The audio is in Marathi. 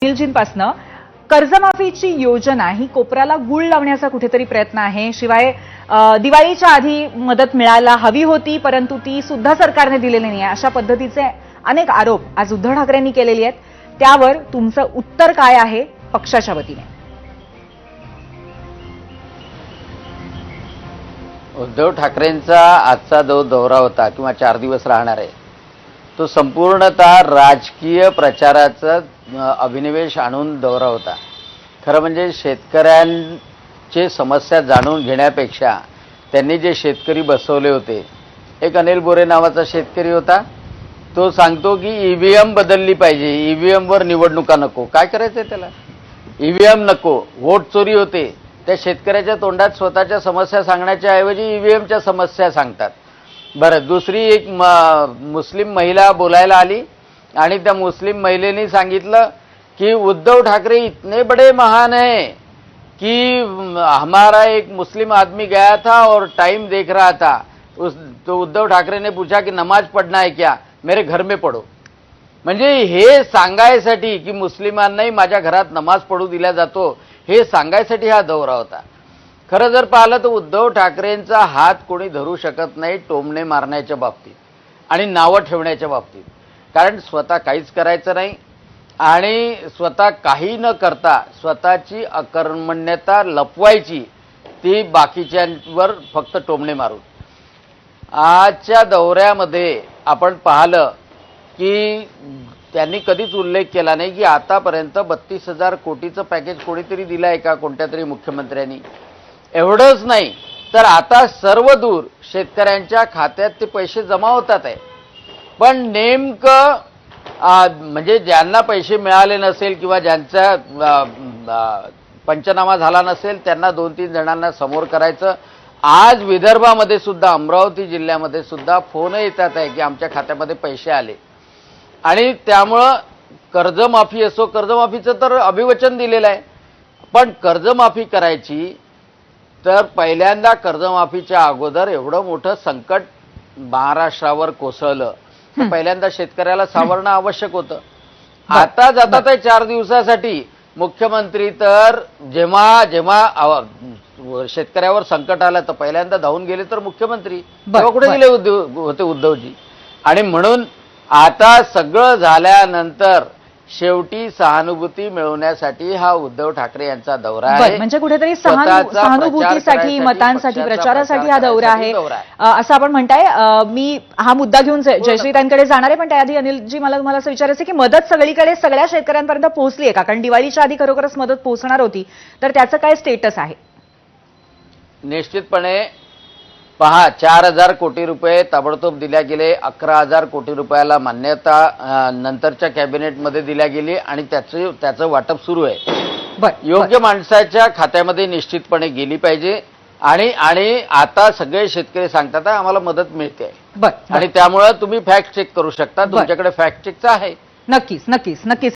निलजींपासनं कर्जमाफीची योजना ही कोपऱ्याला गुळ लावण्याचा कुठेतरी प्रयत्न आहे। शिवाय दिवाळीच्या आधी मदत मिळायला हवी होती, परंतु ती सुद्धा सरकारने दिलेली नाही अशा पद्धतीचे अनेक आरोप आज उद्धव ठाकरेंनी केलेले आहेत। त्यावर तुमचं उत्तर काय आहे पक्षाच्या वतीने? उद्धव ठाकरेंचा आजचा जो दौरा होता किंवा 4 दिवस राहणार आहे तो संपूर्णतः राजकीय प्रचाराचा अभिनिवेश आणून दौरा होता। खरं म्हणजे शेतकऱ्यांचे समस्या जाणून घेण्यापेक्षा त्यांनी जे शेतकरी बसवले होते, एक अनिल बोरे नावाचा शेतकरी होता, तो सांगतो की ईव्हीएम बदलली पाहिजे, ईव्हीएमवर निवडणुका नको। काय करायचंय त्याला? ईव्हीएम नको, वोट चोरी होते। त्या शेतकऱ्याच्या तोंडात स्वतःच्या समस्या सांगण्याच्या ऐवजी ईव्हीएमच्या समस्या सांगतात। बरं, दुसरी एक मुस्लिम महिला बोलायला आली आणि त्या मुस्लिम महिलेने सांगितलं कि उद्धव ठाकरे इतने बड़े महान हैं कि हमारा एक मुस्लिम आदमी गया था और टाइम देख रहा था, तो उद्धव ठाकरे ने पूछा कि नमाज पढ़ना है क्या, मेरे घर में पढ़ो। म्हणजे हे सांगायसाठी की मुस्लिमांनाही माझ्या घरात नमाज पढू दिला जातो हे सांगायसाठी हा दौरा होता। खरं जर पाहिलं तर उद्धव ठाकरेंचा हात कोणी धरू शकत नाही टोमणे मारण्याच्या बाबतीत आणि नावं ठेवण्याच्या बाबतीत, कारण स्वतः काहीच करायचं नाही आणि स्वतः काही न करता स्वतःची अकर्मण्यता लपवायची, ती बाकीच्यांवर फक्त टोमणे मारून। आजच्या दौऱ्यामध्ये आपण पाहिलं की त्यांनी कधीच उल्लेख केला नाही की आतापर्यंत 32,000 कोटीचं पॅकेज कोणीतरी दिलं आहे का कोणत्या तरी मुख्यमंत्र्यांनी। एवढंच नाही तर आता सर्व दूर शेतकऱ्यांच्या खात्यात ते पैसे जमा होतात आहे, पण नेमकं म्हणजे ज्यांना पैसे मिळाले नसेल किंवा ज्यांचा पंचनामा झाला नसेल त्यांना 2-3 जणांना समोर करायचं। आज विदर्भामध्ये सुद्धा, अमरावती जिल्ह्यामध्ये सुद्धा फोन येतात आहे की आमच्या खात्यामध्ये पैसे आले आणि त्यामुळं कर्जमाफी असो, कर्जमाफीचं तर अभिवचन दिलेलं आहे, पण कर्जमाफी करायची तर पहिल्यांदा कर्जमाफीच्या अगोदर एवढं मोठं संकट महाराष्ट्रावर कोसळलं, पहिल्यांदा शेतकऱ्याला सावरणं आवश्यक होतं। आता जातात आहे 4 दिवसासाठी मुख्यमंत्री, तर जेव्हा जेव्हा शेतकऱ्यावर संकट आलं तर पहिल्यांदा धावून गेले तर मुख्यमंत्री, तेव्हा कुठे गेले होते उद्धवजी? आणि म्हणून आता सगळं झाल्यानंतर शेवटी सहानुभूती मिळवण्यासाठी हा उद्धव ठाकरे यांचा दौरा आहे। म्हणजे कुठेतरी सहानुभूतीसाठी, मतांसाठी, प्रचारासाठी हा दौरा आहे असं आपण म्हणताय। मी हा मुद्दा घेऊन जयश्रीताईंकडे जाणार आहे, पण त्याआधी अनिलजी मला असं विचारायचं की मदत सगळीकडे सगळ्या शेतकऱ्यांपर्यंत पोहोचली आहे का? कारण दिवाळीच्या आधी खरोखरच मदत पोहोचणार होती, तर त्याचं काय स्टेटस आहे? निश्चितपणे पहा, 4,000 कोटी रुपये ताबडतोब दिल्या गेले, 11,000 कोटी रुपयाला मान्यता नंतरच्या कॅबिनेटमध्ये दिल्या गेली आणि त्याचं वाटप सुरू आहे। योग्य माणसाच्या खात्यामध्ये निश्चितपणे गेली पाहिजे आणि आता सगळे शेतकरी सांगतात आम्हाला मदत मिळते आणि त्यामुळे तुम्ही फॅक्ट चेक करू शकता, तुमच्याकडे फॅक्ट चेकचं आहे। नक्कीच नक्कीच नक्कीच।